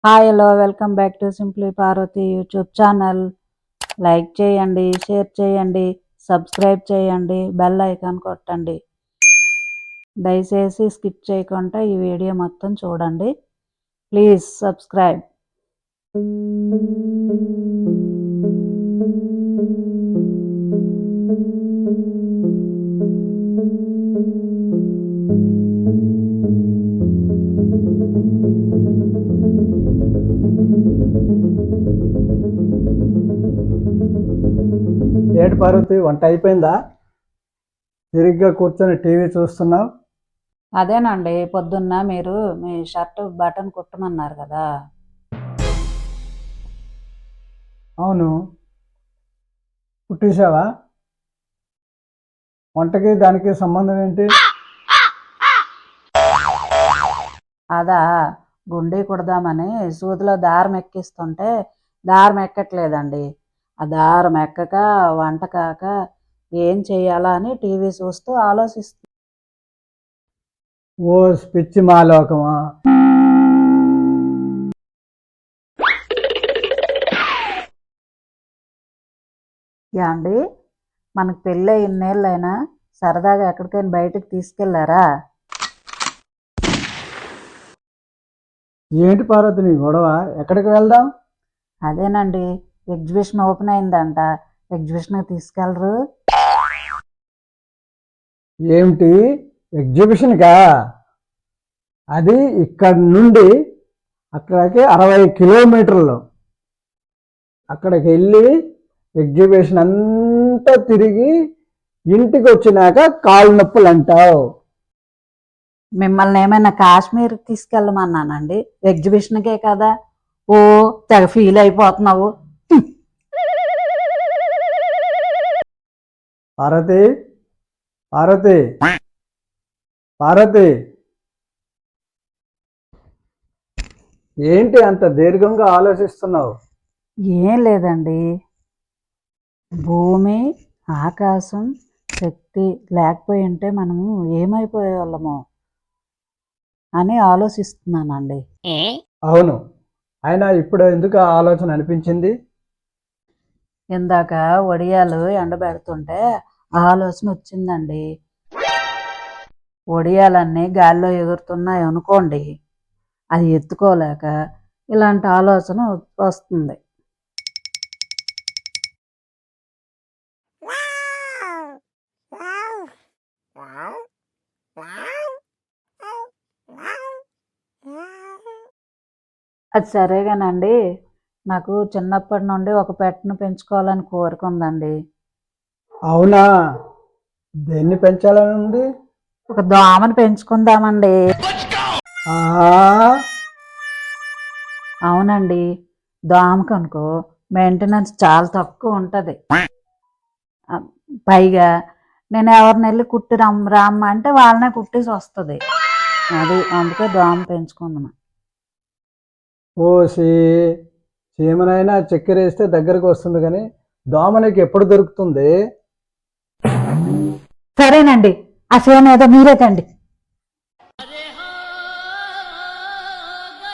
Hi hello welcome back to simply Parvathi YouTube channel. Like చేయండి, share చేయండి, subscribe చేయండి, bell icon కొట్టండి. దయచేసి స్కిప్ చేయకుండా ఈ వీడియో మొత్తం చూడండి. Please subscribe. ఏటి పార్వతి, వంట అయిపోయిందా? తిరిగ్గా కూర్చొని టీవీ చూస్తున్నావు? అదేనండి, పొద్దున్న మీరు మీ షర్ట్ బటన్ కుట్టమన్నారు కదా. అవును, కుట్టేసావా? వంటకి దానికి సంబంధం ఏంటి? అదా, గుండీ కుడదామని సూదిలో దారం ఎక్కిస్తుంటే దారం ఎక్కట్లేదండి. ఆ దారం ఎక్కక వంట కాక ఏం చెయ్యాలా అని టీవీ చూస్తూ ఆలోచిస్తుంది. ఓ పిచ్చి మాలోకమా! అండి, మనకు పెళ్ళి ఇన్నేళ్ళైనా సరదాగా ఎక్కడికైనా బయటకు తీసుకెళ్లారా? ఏంటి పార్వతి నీ గొడవ? ఎక్కడికి వెళ్దాం? అదేనండి, ఎగ్జిబిషన్ ఓపెన్ అయిందంట, ఎగ్జిబిషన్కి తీసుకెళ్ళరు? ఏమిటి ఎగ్జిబిషన్కా? అది ఇక్కడ నుండి అక్కడికి 60 కిలోమీటర్లు. అక్కడికి వెళ్ళి ఎగ్జిబిషన్ అంతా తిరిగి ఇంటికి వచ్చినాక కాళ్ళు నొప్పులు అంటావు. మిమ్మల్ని ఏమైనా కాశ్మీర్ తీసుకెళ్ళమన్నానండి? ఎగ్జిబిషన్కే కదా. ఓ తెగ ఫీల్ అయిపోతున్నావు. పార్వతి, పార్వతి, పార్వతి, ఏంటి అంత దీర్ఘంగా ఆలోచిస్తున్నావు? ఏం లేదండి, భూమి ఆకాశం శక్తి లేకపోయి ఉంటే మనము ఏమైపోయేవాళ్ళము అని ఆలోచిస్తున్నానండి. అవును, అయినా ఇప్పుడు ఎందుకు ఆ ఆలోచన అనిపించింది? ఇందాక వడియాలు ఎండబెడుతుంటే ఆలోచన వచ్చిందండి. వడియాలన్నీ గాల్లో ఎగురుతున్నాయి అనుకోండి, అది ఎత్తుకోలేక ఇలాంటి ఆలోచన వస్తుంది. అది సరేగానండి, నాకు చిన్నప్పటి నుండి ఒక పెట్ను పెంచుకోవాలని కోరిక ఉందండి. అవునా? దేన్ని పెంచాలని ఉంది? ఒక దోమను పెంచుకుందామండి. అవునండి, దోమకు అనుకో మెయింటెనెన్స్ చాలా తక్కువ ఉంటుంది. పైగా నేను ఎవరిని వెళ్ళి కుట్టి రామ్మ అంటే వాళ్ళనే కుట్టేసి వస్తుంది. అది అందుకే దోమ పెంచుకుందాం. ఓసి, చీమనైనా చక్కెర వేస్తే దగ్గరకు వస్తుంది, కానీ దోమ నీకు ఎప్పుడు దొరుకుతుంది? సరేనండి, ఆ సేన ఏదో మీరే తండి.